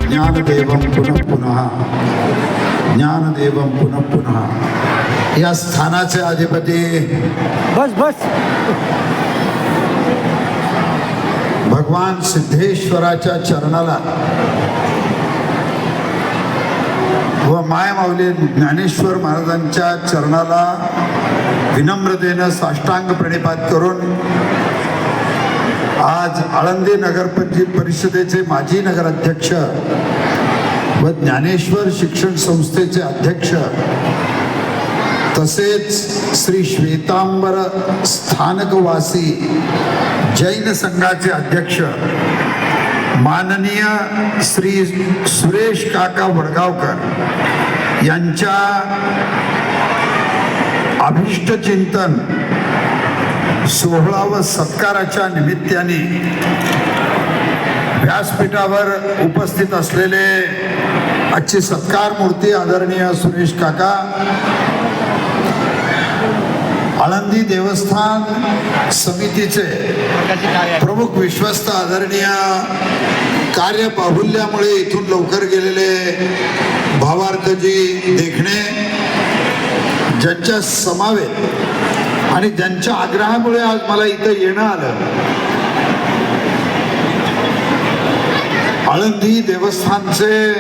ज्ञानदेवं पुनः पुनः, ज्ञानदेवं पुनः पुनः। या स्थानाचे अधिपती बस बस भगवान सिद्धेश्वराच्या चरणाला व मायमाऊली ज्ञानेश्वर महाराजांच्या चरणाला विनम्रतेनं साष्टांग प्रणिपात करून आज आळंदी नगर परिषदेचे माजी नगराध्यक्ष व ज्ञानेश्वर शिक्षण संस्थेचे अध्यक्ष तसेच श्री श्वेतांबर स्थानकवासी जैन संघाचे अध्यक्ष माननीय श्री सुरेश काका वडगावकर यांच्या अभिष्ट चिंतन 16व सत्काराच्या निमित्ताने व्यासपीठावर उपस्थित असलेले आजचे सत्कार मूर्ती आदरणीय सुरेश काका, आळंदी देवस्थान समितीचे प्रमुख विश्वस्त आदरणीय कार्यबाहुल्यामुळे इथून लवकर गेलेले भावार्थजी देखणे, ज्यांच्या समावेत आणि ज्यांच्या आग्रहामुळे आज मला इथं येणं आलं, आळंदी देवस्थानचे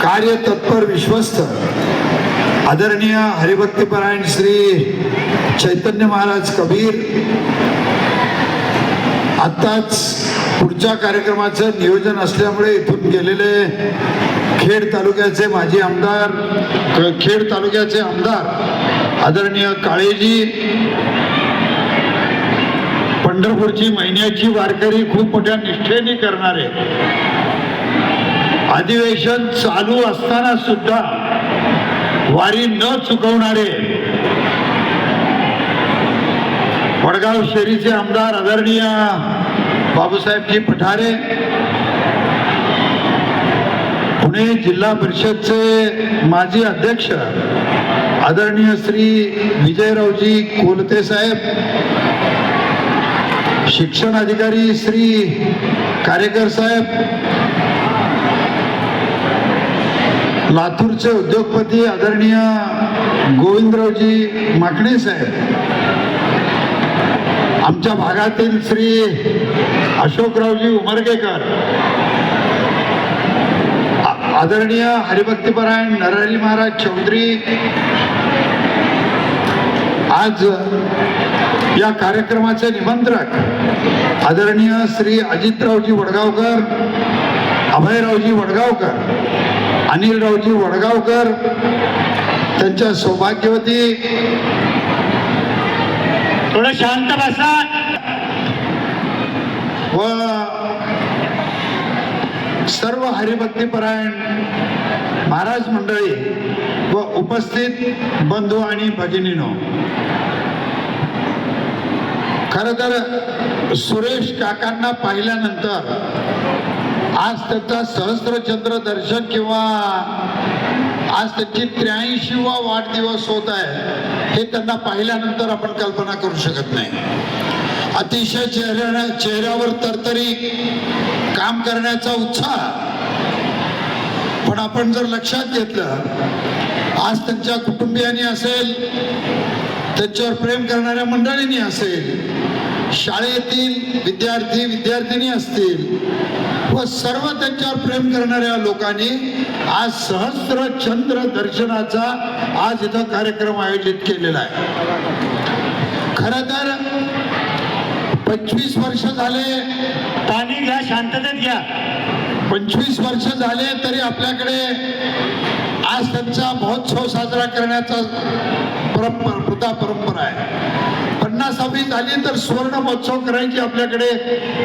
कार्यतत्पर विश्वस्त आदरणीय हरिभक्तीपरायण श्री चैतन्य महाराज कबीर, आत्ताच पुढच्या कार्यक्रमाचं नियोजन असल्यामुळे इथून गेलेले खेड तालुक्याचे माजी आमदार, खेड तालुक्याचे आमदार आदरणीय काळेजी, पंढरपूरची महिन्याची वारकरी खूप मोठ्या निष्ठेने करणारे, अधिवेशन चालू असताना सुद्धा वारी न चुकवणारे वडगाव शहरीचे आमदार आदरणीय बाबूसाहेबजी पठारे, पुणे जिल्हा परिषदचे माजी अध्यक्ष आदरणीय श्री विजयरावजी कोलते साहेब, शिक्षण अधिकारी श्री कारेकर साहेब, लातूरचे उद्योगपती आदरणीय गोविंदरावजी माकणे साहेब, आमच्या भागातील श्री अशोकरावजी उमरगेकर, आदरणीय हरिभक्तीपरायण नरहरी महाराज चौधरी, आज या कार्यक्रमाचे निमंत्रक आदरणीय श्री अजितरावजी वडगावकर, अभयरावजी वडगावकर, अनिलरावजी वडगावकर, त्यांच्या सौभाग्यवती, थोडं शांत बसा, व सर्व हरिभक्तीपरायण महाराज मंडळी व उपस्थित बंधू आणि भगिनीनो, खरं तर सुरेश काकांना पाहिल्यानंतर आज त्यांचा सहस्त्रचंद्र दर्शन किंवा आज त्यांची 83वा वाढदिवस होत आहे हे त्यांना पाहिल्यानंतर आपण कल्पना करू शकत नाही. अतिशय चेहऱ्यावर तरतरी काम करण्याचा उत्साह, पण आपण जर लक्षात घेतलं, आज त्यांच्या कुटुंबियांनी असेल, त्यांच्यावर प्रेम करणाऱ्या मंडळींनी असेल, शाळेतील विद्यार्थी विद्यार्थिनी असतील व सर्व त्यांच्यावर प्रेम करणाऱ्या लोकांनी आज सहस्त्रचंद्र दर्शनाचा आज इथं कार्यक्रम आयोजित केलेला आहे. खरं तर 25 वर्ष झाले, पाणी घ्या, शांततेत घ्या, 25 वर्ष झाले तरी आपल्याकडे आज त्यांचा महोत्सव साजरा करण्याचा परंपरा आहे. 50वी झाली तर सुवर्ण महोत्सव करायची आपल्याकडे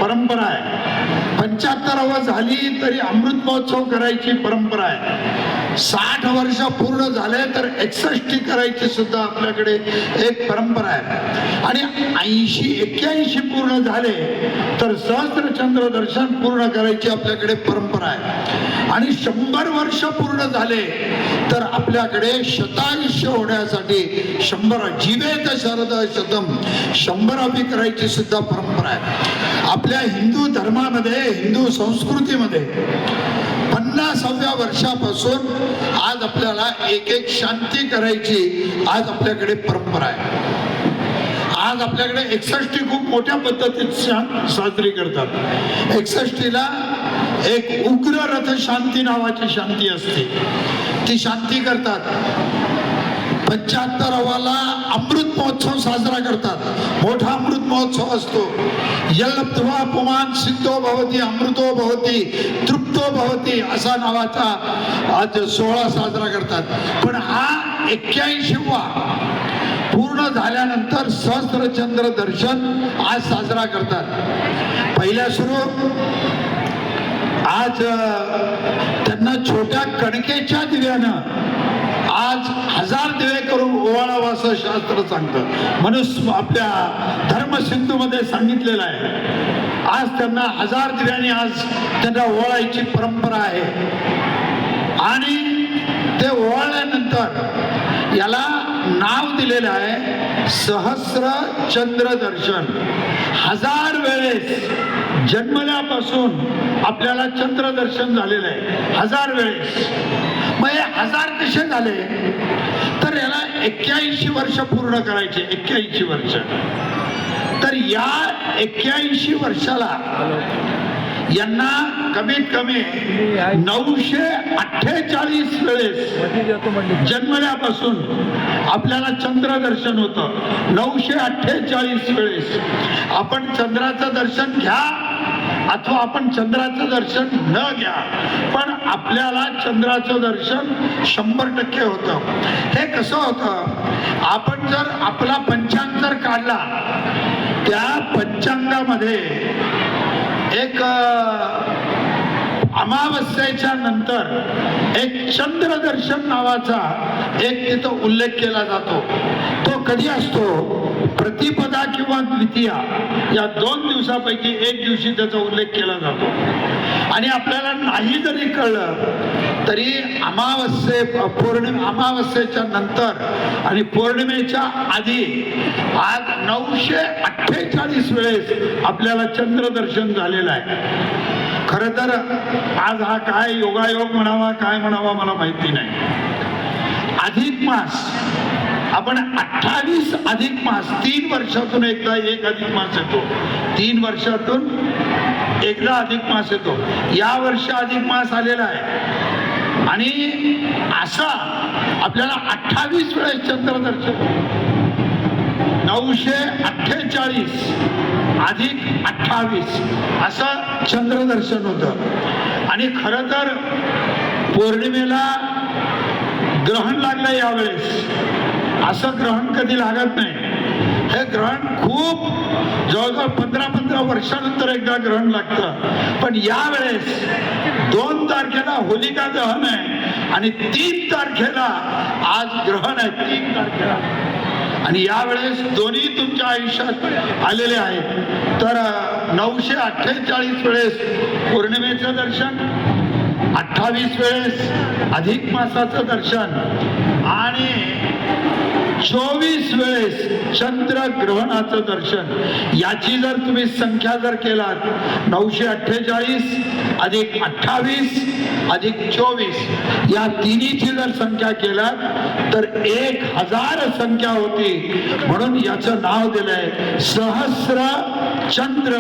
परंपरा आहे. 75वी झाली तरी अमृत महोत्सव करायची परंपरा आहे. 60 वर्ष पूर्ण झाले तर 61 करायची सुद्धा आपल्याकडे एक परंपरा आहे. आणि 81 पूर्ण झाले तर सहस्त्रचंद्र दर्शन पूर्ण करायची आपल्याकडे परंपरा आहे. आणि 100 वर्ष पूर्ण झाले तर आपल्याकडे शतायुष्य होण्यासाठी 100 जीवेत शरद शतम 100 करायची सुद्धा परंपरा आहे. आपल्या हिंदू धर्मामध्ये, हिंदू संस्कृतीमध्ये 50व्या वर्षापासून आज आपल्याला एक शांती करायची आज आपल्याकडे परंपरा आहे. आज आपल्याकडे 61 खूप मोठ्या पद्धतीत साजरी करतात. 61ला एक उग्र रथ शांती नावाची शांती असते, ती शांती करतात. 75वाला अमृत महोत्सव साजरा करतात, मोठा अमृत महोत्सव असतो. यल्लब्ध्वा पुमान सिद्धो भवती अमृतो भवती तृप्तो भवती असा नावाचा आज सोहळा साजरा करतात. पण हा 81वा पूर्ण झाल्यानंतर सहस्त्रचंद्र दर्शन आज साजरा करतात. पहिल्या सुरू आज त्यांना छोट्या कणकेच्या दिव्यानं आज 1000 दिवे करून ओवाळावं असं शास्त्र सांगतं. म्हणून आपल्या धर्मसिंधूमध्ये सांगितलेलं आहे. आज त्यांना 1000 दिव्यांनी आज त्यांना ओवाळायची परंपरा आहे. आणि ते ओवाळल्यानंतर याला नाव दिलेलं आहे सहस्र चंद्र दर्शन. 1000 वेळेस जन्मल्यापासून आपल्याला चंद्र दर्शन झालेलं आहे, 1000 वेळेस. मग हे 1000 कसे झाले तर याला 81 वर्ष पूर्ण करायचे. 81 वर्ष. तर या 81 वर्षाला यांना कमीत कमी 948 वेळेस जन्मल्यापासून आपल्याला चंद्र दर्शन होतं. 948 वेळेस. आपण चंद्राचं दर्शन घ्या अथवा आपण चंद्राचं दर्शन न घ्या, पण आपल्याला चंद्राचं दर्शन 100% होतं. हे कसं होतं, आपण जर आपला पंचांग जर काढला, त्या पंचांगामध्ये एक अमावस्येच्या नंतर एक चंद्रदर्शन नावाचा एक तिथं उल्लेख केला जातो. तो कधी असतो, प्रतिपदा किंवा द्वितीया या 2 दिवसापैकी एक दिवशी त्याचा उल्लेख केला जातो. आणि आपल्याला नाही जरी कळलं तरी अमावस्येच्या नंतर आणि पौर्णिमेच्या आधी आज 948 वेळेस आपल्याला चंद्रदर्शन झालेलं आहे. खरं तर आज हा काय योगायोग म्हणावा काय म्हणावा मला माहिती नाही. अधिक मास आपण 28 अधिक मास 3 वर्षातून एकदा एक अधिक मास येतो. 3 वर्षातून एकदा अधिक मास येतो. या वर्षी अधिक मास आलेला आहे आणि असा आपल्याला 28 वेळेस चंद्रदर्शन 948 अधिक 28 असं चंद्रदर्शन होतं. आणि खरं तर पौर्णिमेला ग्रहण लागलं यावेळेस. असं ग्रहण कधी लागत नाही. हे ग्रहण खूप जवळजवळ 15 वर्षानंतर एकदा ग्रहण लागतं. पण यावेळेस 2 तारखेला होलिका दहन आहे आणि 3 तारखेला आज ग्रहण आहे. 3 तारखेला. आणि यावेळेस दोन्ही तुमच्या आयुष्यात आलेले आहेत. तर 948 वेळेस पौर्णिमेचं दर्शन, 28 वेळेस अधिक मासाचं दर्शन आणि 24 वेळेस चंद्रग्रहणाचं दर्शन. याची जर तुम्ही संख्या जर केलात 948 अधिक 28 अधिक 24 या तिन्हीची जर संख्या केलात तर 1000 संख्या होती. म्हणून याचं नाव दिलंय सहस्र चंद्र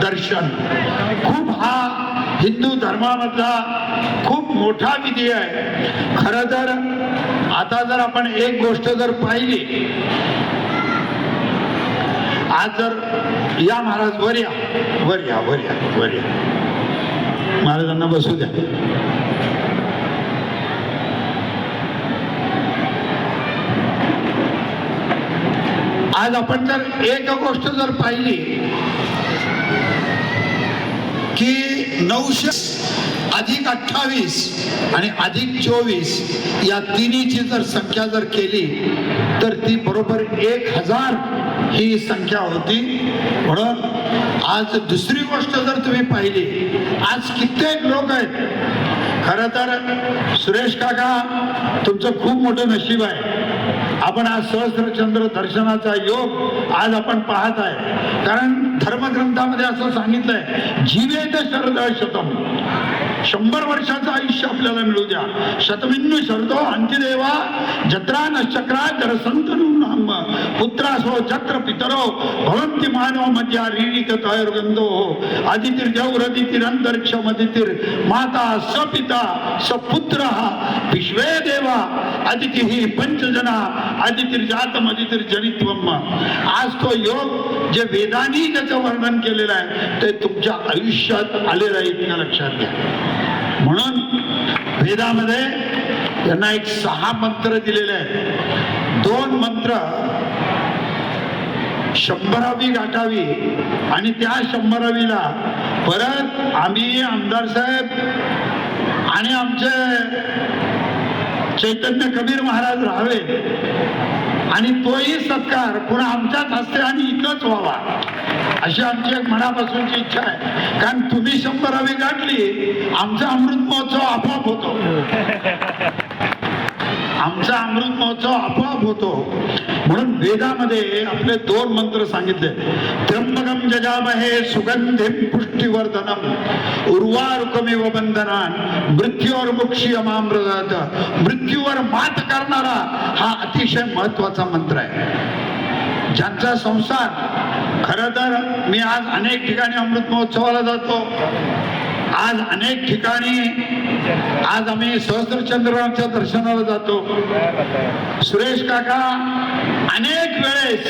दर्शन. खूप हा हिंदू धर्मामधला खूप मोठा विधी आहे. खरं तर आता जर आपण एक गोष्ट जर पाहिली, आज जर या महाराज वर या वर या वर या वर या महाराजांना बसू द्या. आज आपण जर एक गोष्ट जर पाहिली की 900 अधिक 28 आणि अधिक 24 या तिन्हीची जर संख्या जर केली तर ती बरोबर 1000 ही संख्या होती. म्हणून आज दुसरी गोष्ट जर तुम्ही पाहिली, आज कित्येक लोक आहेत. खरं तर सुरेश काका, तुमचं खूप मोठं नशीब आहे. आपण आज सहस्त्रचंद्र दर्शनाचा योग आज आपण पाहत आहे. कारण धर्मग्रंथामध्ये असं सांगितलंय, जीवेत शरद शतम, 100 वर्षाचं आयुष्य आपल्याला मिळू द्या. शतमिन्नू शरदो अंतिदेवा जत्रा नश्चक्रा जरसंतनु नाम पुत्रासो चक्र पितरो भवन्ति मानव मध्या रीडित तैर्गंधो आदितिर्जौरदितिरंतरिक्षमदितिर् माता सपिता सपुत्रः विश्वे देवा आदितिः पंचजना आदितिर्जातम आदितिर्जनित्वम. आज तो योग जे वेदांनी ज्याचं वर्णन केलेलं आहे ते तुमच्या आयुष्यात आलेलं आहे, इतकं लक्षात घ्या. म्हणून वेदामध्ये त्यांना एक 6 मंत्र दिलेले आहेत. 2 मंत्र 100वी गाठावी आणि त्या 100वीला परत आम्ही आमदार साहेब आणि आमचे चैतन्य कबीर महाराज राहावे आणि तोही सत्कार पुन्हा आमच्याच हस्ते आणि इथंच व्हावा, अशी आमची एक मनापासूनची इच्छा आहे. कारण तुम्ही 100वी गाठली, आमचा अमृत महोत्सव आपोआप होतो. आमचा अमृत महोत्सव आपोआप होतो. म्हणून वेदामध्ये आपले 2 मंत्र सांगितले. त्र्यंबकम जजामहे सुगंधिम पुष्टिवर्धनम उर्वारुकमिव बंधनान मृत्यूवर मुक्षीयमामृत. मृत्यूवर मात करणारा हा अतिशय महत्वाचा मंत्र आहे. ज्यांचा संसार, खरं तर मी आज अनेक ठिकाणी अमृत महोत्सवाला जातो, आज अनेक ठिकाणी आज आम्ही सहस्त्रचंद्राच्या दर्शनाला जातो. सुरेश काका अनेक वेळेस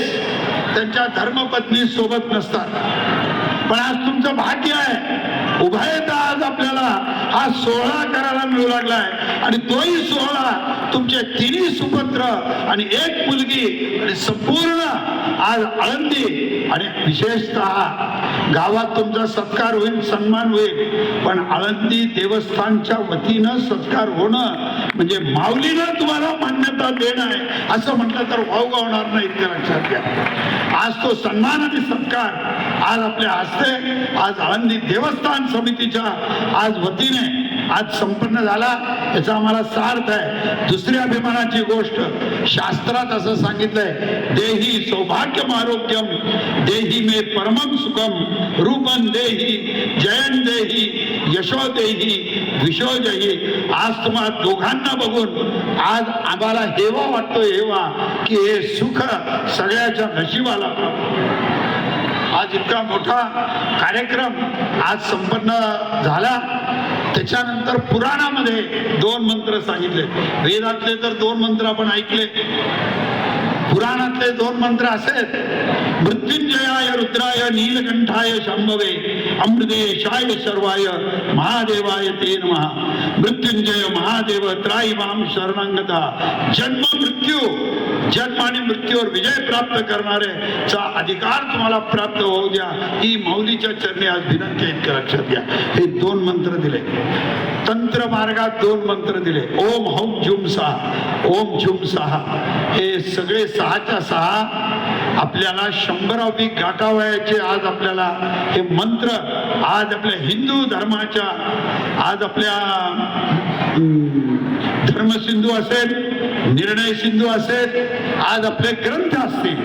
त्यांच्या धर्मपत्नी सोबत नसतात, पण आज तुमचं भाग्य आहे, उभयता आज आपल्याला हा 16 करायला मिळू लागलाय. आणि तोही 16 तुमचे 3 सुपुत्र आणि 1 मुलगी आणि संपूर्ण आज आळंदी आणि विशेषतः गावात तुमचा सत्कार होईल, सन्मान होईल. पण आळंदी देवस्थानच्या वतीनं सत्कार होणं म्हणजे माऊलीनं तुम्हाला मान्यता देणं आहे असं म्हटलं तर वावगावणार नाही, इतकं लक्षात घ्या. आज तो सन्मान आणि सत्कार आज आपल्या हस्ते आज आळंदी देवस्थान समितीच्या आज वतीने आज संपन्न झाला, याचा आम्हाला सार्थ आहे. दुसरी अभिमानाची गोष्ट, शास्त्रात असं सांगितलंय, देही सौभाग्यम आरोग्यम देही मे परमम सुखम रूपम देही जयन देही यशो देही विशोजही. आज तुम्हाला दोघांना बघून आज आम्हाला हेवा वाटतो, हेवा की हे सुख सगळ्याच्या नशिबाला. आज इतका मोठा कार्यक्रम आज संपन्न झाला. त्याच्यानंतर पुराणामध्ये 2 मंत्र सांगितले. वेदातले तर 2 मंत्र आपण ऐकले, पुराणातले 2 मंत्र असे आहेत. मृत्युंजयाय रुद्राय नीलकंठाय शंभवे अमृतेशाय सर्वाय महादेवाय ते नमः. मृत्युंजय महादेव त्राईमाम शरणांगता. जन्म आणि मृत्यूवर विजय प्राप्त करणारे चा अधिकार तुम्हाला प्राप्त होऊ द्या, ही माऊलीच्या चरणी आज विनंती आहे, इतकं लक्षात घ्या. हे 2 मंत्र दिले. तंत्र मार्गात 2 मंत्र दिले. ओम हौम झुम सहा, ओम झुम सहा. हे सगळे 6च्या 6 आपल्याला 100वी गाठावयाचे आज आपल्याला हे मंत्र आज आपल्या हिंदू धर्माच्या आज आपल्या धर्मसिंधू असेल, निर्णय सिंधू असेल, आज आपले ग्रंथ असतील,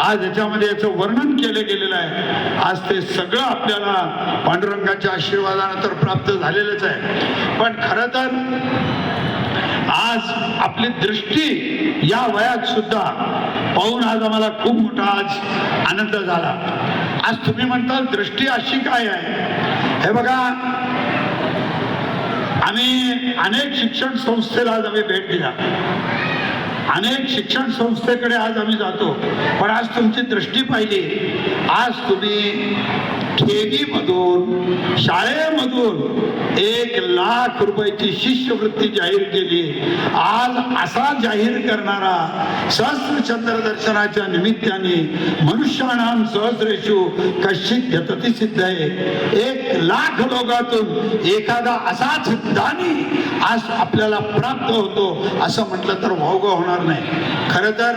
आज याच्यामध्ये याचं वर्णन केलं गेलेलं आहे. आज ते सगळं आपल्याला पांडुरंगाच्या आशीर्वादानं तर प्राप्त झालेलंच आहे. पण खरं तर आज आपली दृष्टी या वयात सुद्धा पाहून आज आम्हाला खूप मोठा आज आनंद झाला. आज तुम्ही म्हणता दृष्टी अशी काय आहे, हे बघा, आम्ही अनेक शिक्षण संस्थेला आज आम्ही भेट दिला, अनेक शिक्षण संस्थेकडे आज आम्ही जातो, पण आज तुमची दृष्टी पाहिली. आज तुम्ही ठेवीमधून शाळेमधून 1,00,000 रुपयाची शिष्यवृत्ती जाहीर केली. आज असा जाहीर करणारा सहस्त्रचंद्र दर्शनाच्या निमित्ताने मनुष्याणाम सहस्रेषु कश्चित यतती सिद्ध आहे. 1,00,000 लोकांतून एखादा असाच दानी आज आपल्याला प्राप्त होतो असं म्हटलं तर वावगं होणार नाही. खरं तर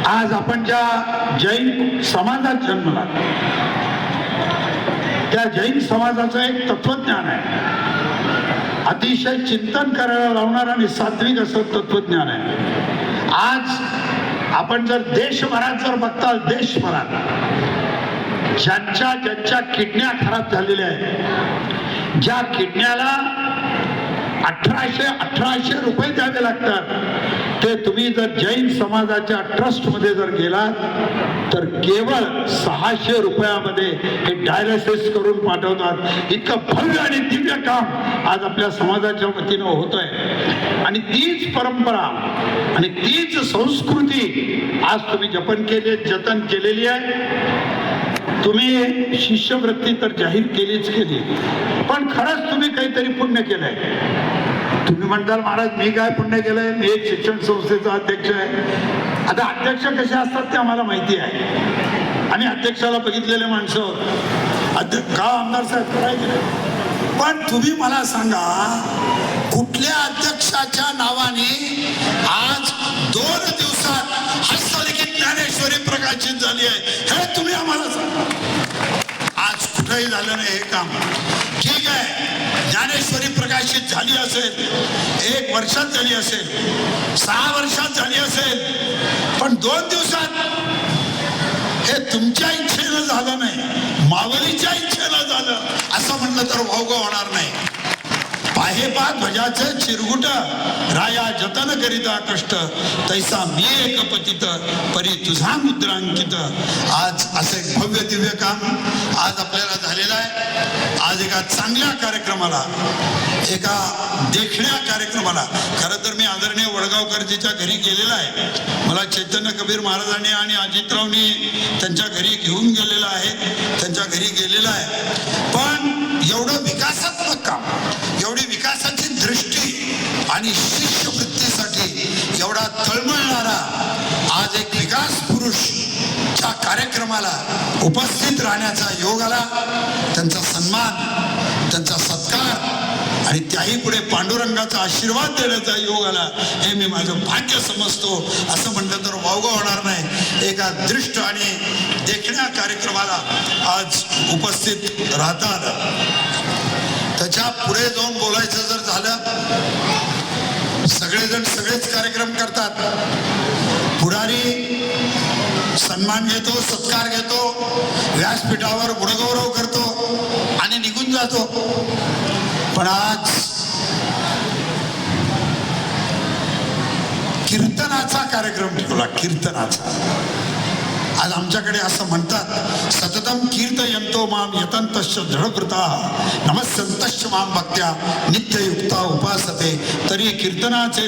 आज आपण ज्या जैन समाजात जन्मला त्या जैन समाजाचं एक तत्वज्ञान आहे. अतिशय चिंतन करायला लावणार आणि सात्विक असं तत्वज्ञान आहे. आज आपण जर देशभरात जर बघताल, देशभरात ज्यांच्या किडन्या खराब झालेल्या आहेत, ज्या किडन्याला 1800 रुपये द्यावे लागतात, ते तुम्ही जर जैन समाजाच्या ट्रस्ट मध्ये जर गेलात तर केवळ 600 रुपयामध्ये हे डायलिसिस करून पाठवतात. इतकं भव्य आणि दिव्य काम आज आपल्या समाजाच्या वतीनं होत आहे. आणि तीच परंपरा आणि तीच संस्कृती आज तुम्ही जतन केलेली आहे. तुम्ही शिष्यवृत्ती तर जाहीर केलीच केली, पण खरंच तुम्ही काहीतरी पुण्य केलंय. तुम्ही म्हणताल महाराज मी काय पुण्य केलंय, मी एक शिक्षण संस्थेचा अध्यक्ष आहे. आता अध्यक्ष कसे असतात ते आम्हाला माहिती आहे. आणि अध्यक्षाला बघितलेले माणसं का आमदार साहेब करायचे. पण तुम्ही मला सांगा, कुठल्या अध्यक्षाच्या नावाने आज 2 दिवसात हस्तलिखित ज्ञानेश्वरी प्रकाशित झाली आहे, हे तुम्ही आम्हाला सांगा. आज कुठेही झालं नाही हे काम. ठीक आहे, ज्ञानेश्वरी प्रकाशित झाली असेल, 1 वर्षात झाली असेल, 6 वर्षात झाली असेल, पण 2 दिवसात हे तुमच्या इच्छेनं झालं नाही, मावलीच्या इच्छेनं झालं असं म्हणलं तर वावगं होणार नाही. पाहेपा ध्वजाचं चिरगुट राया जतन करिता कष्ट, तैसा मी एक पतित परी तुझा मुद्रांकित. आज असं एक भव्य दिव्य काम आज आपल्याला झालेलं आहे. आज एका चांगल्या कार्यक्रमाला, एका देखण्या कार्यक्रमाला, खरं तर मी आदरणीय वडगावकरजीच्या घरी गेलेला आहे. मला चैतन्य कबीर महाराजांनी आणि अजितरावनी त्यांच्या घरी घेऊन गेलेला आहे, त्यांच्या घरी गेलेला आहे. पण एवढं विकासात्मक काम, एवढी विकासाची दृष्टी आणि शिष्यवृत्तीसाठी एवढा तळमळणारा आज एक विकास पुरुषच्या कार्यक्रमाला उपस्थित राहण्याचा योग आला. त्यांचा सन्मान, त्यांचा सत्कार आणि त्याही पुढे पांडुरंगाचा आशीर्वाद देण्याचा योग आला, हे मी माझं भाग्य समजतो. असं म्हणलं तर वावगं होणार नाही. एका दृष्ट आणि देखण्या कार्यक्रमाला आज उपस्थित राहतात. त्याच्या पुढे जाऊन बोलायचं जर झालं, सगळेजण सगळेच कार्यक्रम करतात. पुढारी सन्मान घेतो, सत्कार घेतो, व्यासपीठावर गुणगौरव करतो आणि निघून जातो. पण आज कीर्तनाचा कार्यक्रम ठेवला. कीर्तनाचा आज आमच्याकडे असं म्हणतात, सततम कीर्तयंतो माम यतंतश्च दृढकृताः नमस्संतश्च माम भक्त्या नित्ययुक्ता उपासते. तरी कीर्तनाचे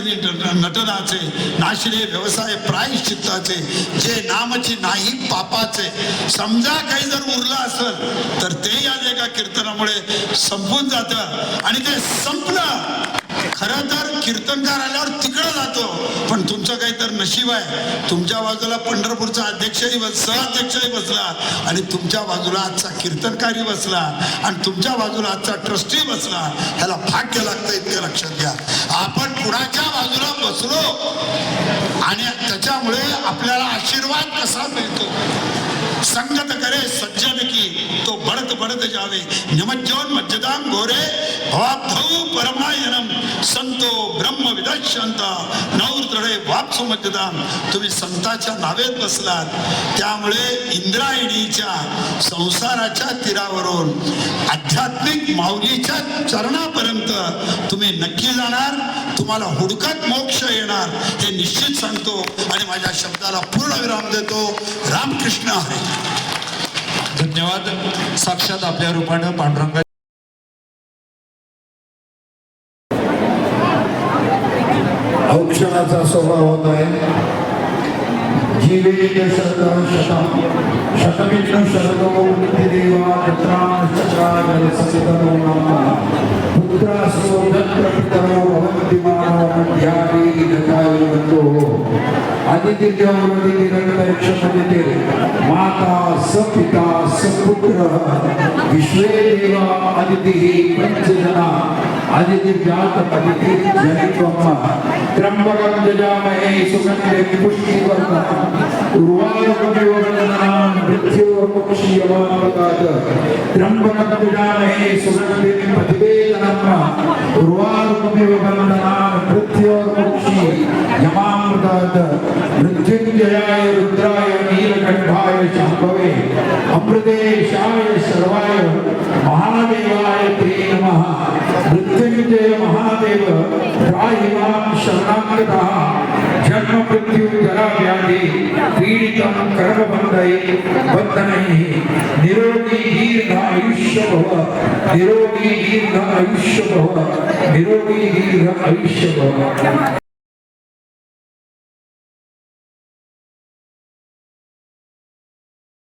नटनाचे नाशिले व्यवसाय प्रायश्चित्ताचे, जे नामची नाही पापाचे. समजा काही जर उरलं असेल तर ते या एका कीर्तनामुळे संपून जातं. आणि ते संपलं, खरं तर कीर्तनकार आल्यावर तिकडं जातो, पण तुमचं काही तर नशीब आहे. तुमच्या बाजूला पंढरपूरचा अध्यक्षही सहअध्यक्षही बसला आणि तुमच्या बाजूला आजचा कीर्तनकारी बसला आणि तुमच्या बाजूला आजचा ट्रस्टी बसला. ह्याला भाग्य लागतं, इतकं लक्षात घ्या. आपण कुणाच्या बाजूला बसलो आणि त्याच्यामुळे आपल्याला आशीर्वाद कसा मिळतो. संगत करे सज्जन की तो बढ़त बढ़त जावे, निमज्जन मज्जदाम घोरे भवाब्धौ परमायनम संतो ब्रह्म विदश्यंता नौर्तडे वापसु मज्जदाम. तुम्ही संताच्या नावेत बसलात, त्यामुळे इंद्रायणीच्या संसाराच्या तीरावरून आध्यात्मिक माऊलीच्या चरणापर्यंत तुम्ही नक्की जाणार. तुम्हाला हुडकत मोक्ष येणार हे निश्चित सांगतो आणि माझ्या शब्दाला पूर्ण विराम देतो. रामकृष्ण हरी. धन्यवाद. साक्षात आपल्या रूपानं पांडुरंगा औक्षणाचा स्वभाव होत आहे. जीवे शतम सविष्णु सर्गो देवा तत्रानश्चक्राजलसंसितनो नाम पुत्रासो दत्र पितरो भवन्ति मानव मध्यानि दशायुवतो आदित्यवरति निरन्तरिक्षपतिते माता सपिता सपुत्र विश्वे देवा अदितिः पंचजना आदित्यजातपतिते जनित्वम् त्र्यम्बकं यजामहे सुगन्धिं पुष्टिवर्धनम् उर्वारुकमिव वन्दनान् मृत्योर्मुक्षीयमामृतात् त्र्यम्बकं यजामहे सुगन्धिं प्रतिवेदनम् उर्वारुकमिव वन्दनान् मृत्योर्मुक्षीयमामृतात् मृत्युञ्जयाय रुद्राय नीलकण्ठाय शाम्भवे अमृतेशाय सर्वाय महादेवाय ते नमः मृत्युंजय महादेव त्राहि मां शरणागतः जन्म मृत्यु जरा व्याधि पीडितं कर्मबन्धैः निरोगी दीर्घ आयुष्य भव निरोगी दीर्घ आयुष्य भव निरोगी दीर्घ आयुष्य भव